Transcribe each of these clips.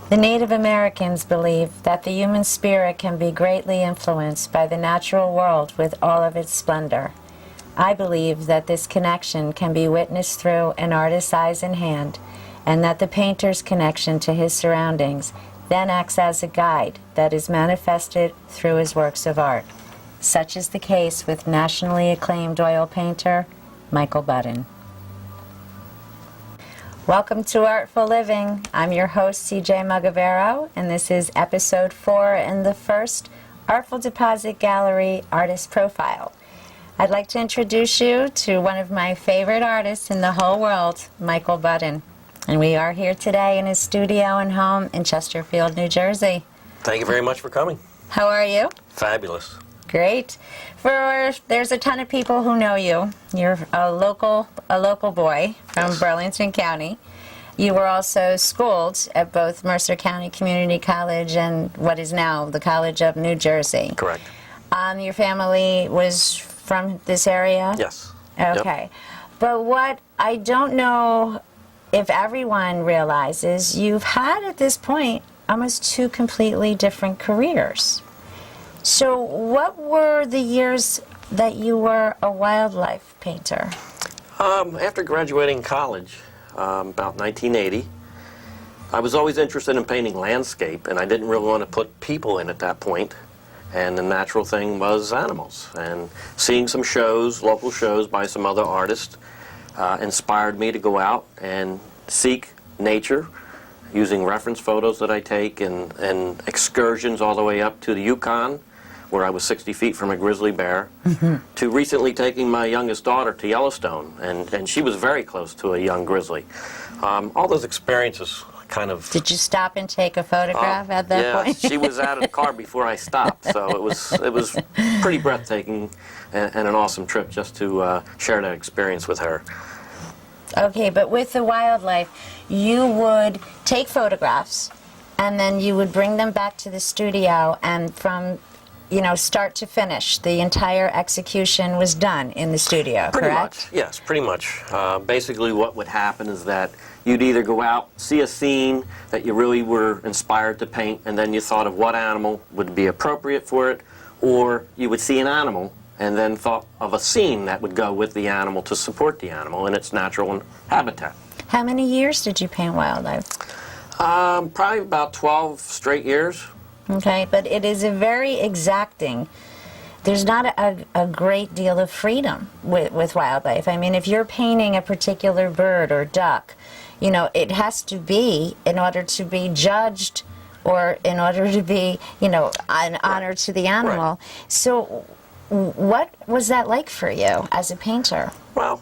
The Native Americans believe that the human spirit can be greatly influenced by the natural world with all of its splendor. I believe that this connection can be witnessed through an artist's eyes and hand, and that the painter's connection to his surroundings then acts as a guide that is manifested through his works of art. Such is the case with nationally acclaimed oil painter Michael Budden. Welcome to Artful Living. I'm your host, CJ Mugavero, and this is episode 4 in the first Artful Deposit Gallery Artist Profile. I'd like to introduce you to one of my favorite artists in the whole world, Michael Budden. And we are here today in his studio and home in Chesterfield, New Jersey. Thank you very much for coming. How are you? Fabulous. Great. There's a ton of people who know you. You're a local boy from Burlington County. You were also schooled at both Mercer County Community College and what is now the College of New Jersey. Correct. Your family was from this area? Yes. Okay. Yep. But what I don't know if everyone realizes, you've had at this point almost 2 completely different careers. So what were the years that you were a wildlife painter? After graduating college, about 1980, I was always interested in painting landscape, and I didn't really want to put people in at that point. And the natural thing was animals. And seeing some shows, local shows by some other artists, inspired me to go out and seek nature, using reference photos that I take and excursions all the way up to the Yukon, where I was 60 feet from a grizzly bear, to recently taking my youngest daughter to Yellowstone, and she was very close to a young grizzly. All those experiences kind of... Did you stop and take a photograph at that point? Yeah, she was out of the car before I stopped, so it was pretty breathtaking and an awesome trip just to share that experience with her. Okay, but with the wildlife, you would take photographs, and then you would bring them back to the studio, and from start to finish, the entire execution was done in the studio, pretty correct? Much, yes, pretty much. Basically what would happen is that you'd either go out, see a scene that you really were inspired to paint, and then you thought of what animal would be appropriate for it, or you would see an animal and then thought of a scene that would go with the animal to support the animal in its natural habitat. How many years did you paint wildlife? Probably about 12 straight years. Okay, but it is a very exacting. There's not a great deal of freedom with wildlife. I mean, if you're painting a particular bird or duck, it has to be, in order to be judged or in order to be, an honor to the animal. Right. So what was that like for you as a painter? Well,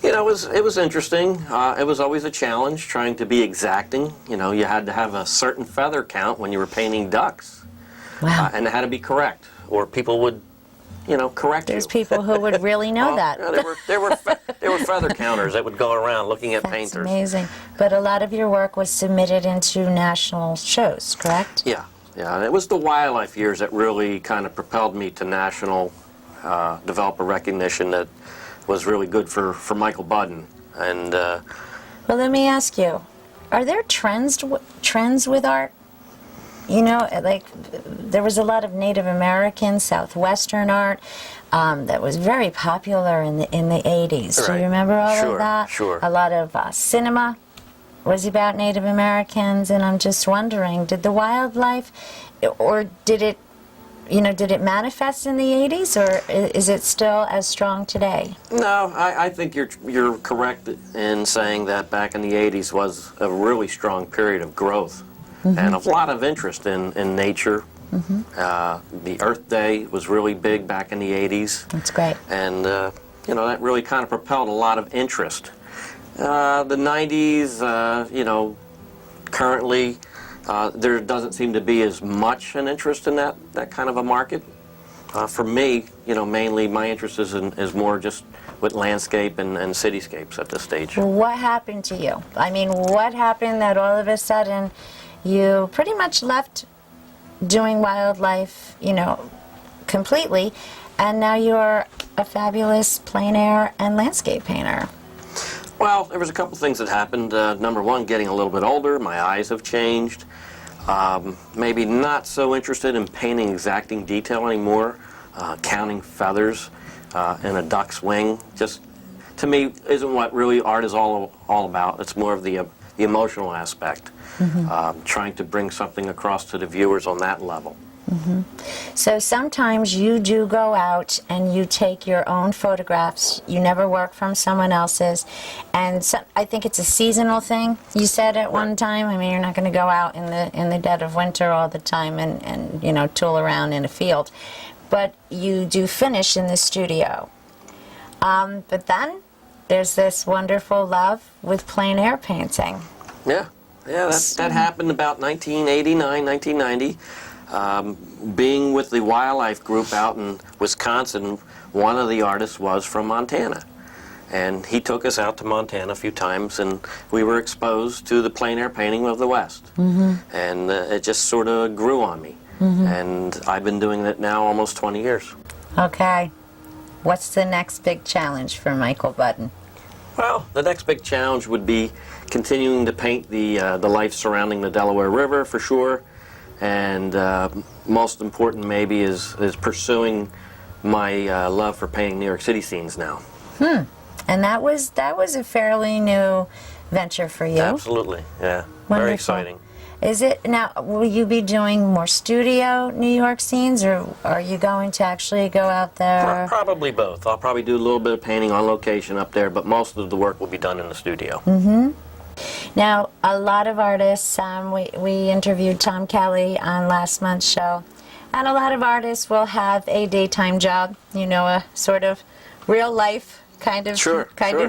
it was interesting. It was always a challenge trying to be exacting. You had to have a certain feather count when you were painting ducks. Wow. And it had to be correct, or people would, correct There's you. people who would really know that. There were feather counters that would go around looking at painters. That's amazing. But a lot of your work was submitted into national shows, correct? Yeah. Yeah, and it was the wildlife years that really kind of propelled me to national developer recognition that was really good for Michael Budden. And well, let me ask you, are there trends with art? Like there was a lot of Native American, Southwestern art that was very popular in the 80s. Right. Do you remember all of that? Sure. A lot of cinema was about Native Americans, and I'm just wondering, did the wildlife, or did it manifest in the 80s, or is it still as strong today? No, I think you're correct in saying that back in the 80s was a really strong period of growth and a lot of interest in nature. The Earth Day was really big back in the 80s. That's great. And, that really kind of propelled a lot of interest. The 90s, currently there doesn't seem to be as much an interest in that kind of a market. For me, mainly my interest is more just with landscape and cityscapes at this stage. What happened to you? I mean, what happened that all of a sudden you pretty much left doing wildlife, completely, and now you're a fabulous plein air and landscape painter? Well, there was a couple things that happened. Number one, getting a little bit older, my eyes have changed. Maybe not so interested in painting exacting detail anymore. Counting feathers in a duck's wing, just to me isn't what really art is all about. It's more of the emotional aspect, trying to bring something across to the viewers on that level. So sometimes you do go out and you take your own photographs. You never work from someone else's, and I think it's a seasonal thing. You said at one time. I mean, you're not going to go out in the dead of winter all the time and tool around in a field, but you do finish in the studio. But then there's this wonderful love with plein air painting. Yeah, that happened about 1989, 1990. Being with the wildlife group out in Wisconsin, one of the artists was from Montana. And he took us out to Montana a few times, and we were exposed to the plein air painting of the West. And it just sort of grew on me. And I've been doing it now almost 20 years. Okay. What's the next big challenge for Michael Budden? Well, the next big challenge would be continuing to paint the life surrounding the Delaware River, for sure. And most important maybe is pursuing my love for painting New York City scenes now. And that was a fairly new venture for you. Absolutely, yeah. Wonderful. Very exciting. Is it now? Will you be doing more studio New York scenes, or are you going to actually go out there? Probably both. I'll probably do a little bit of painting on location up there, but most of the work will be done in the studio. Now, a lot of artists, we interviewed Tom Kelly on last month's show, and a lot of artists will have a daytime job, a sort of real life kind of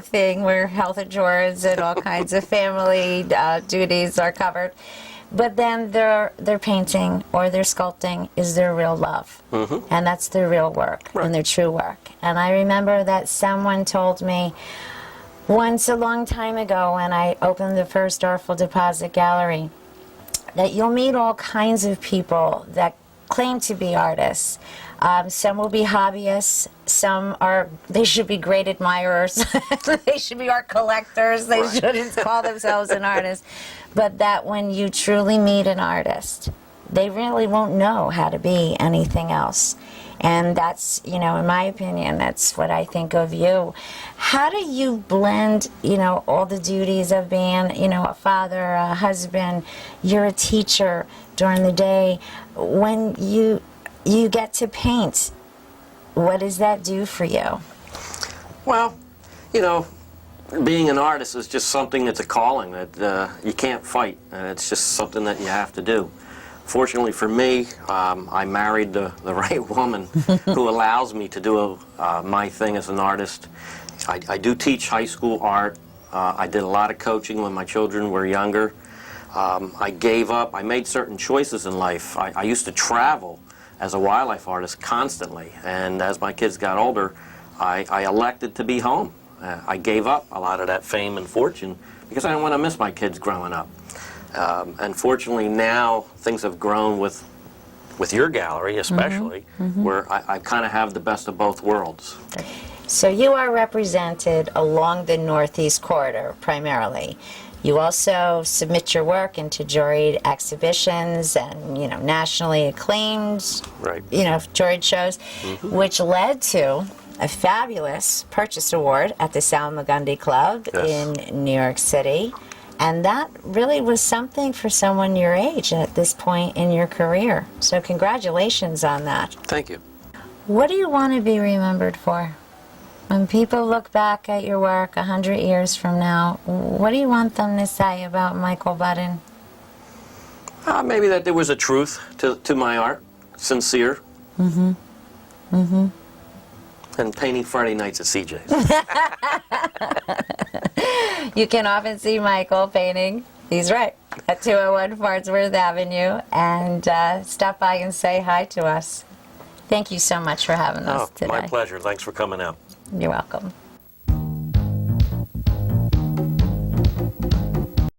thing where health insurance and all kinds of family duties are covered. But then their painting or their sculpting is their real love, and that's their real work and their true work. And I remember that someone told me once a long time ago when I opened the first Artful Deposit Gallery that you'll meet all kinds of people that claim to be artists. Some will be hobbyists, they should be great admirers, they should be art collectors, they shouldn't call themselves an artist. But that when you truly meet an artist, they really won't know how to be anything else. And that's, in my opinion, that's what I think of you. How do you blend, all the duties of being, a father, a husband, you're a teacher during the day, when you get to paint? What does that do for you? Well, being an artist is just something that's a calling that you can't fight. It's just something that you have to do. Fortunately for me, I married the right woman who allows me to do my thing as an artist. I do teach high school art. I did a lot of coaching when my children were younger. I gave up. I made certain choices in life. I used to travel as a wildlife artist constantly, and as my kids got older, I elected to be home. I gave up a lot of that fame and fortune because I didn't want to miss my kids growing up. Unfortunately, now things have grown with your gallery, especially, where I kind of have the best of both worlds. So you are represented along the Northeast Corridor, primarily. You also submit your work into juried exhibitions and, nationally acclaimed, juried shows, which led to a fabulous purchase award at the Sal McIndoe Club in New York City. And that really was something for someone your age at this point in your career. So congratulations on that. Thank you. What do you want to be remembered for? When people look back at your work 100 years from now, what do you want them to say about Michael Budden? Maybe that there was a truth to my art, sincere. And painting Friday nights at CJ's. You can often see Michael painting, he's right, at 201 Farnsworth Avenue, and stop by and say hi to us. Thank you so much for having us today. My pleasure. Thanks for coming out. You're welcome.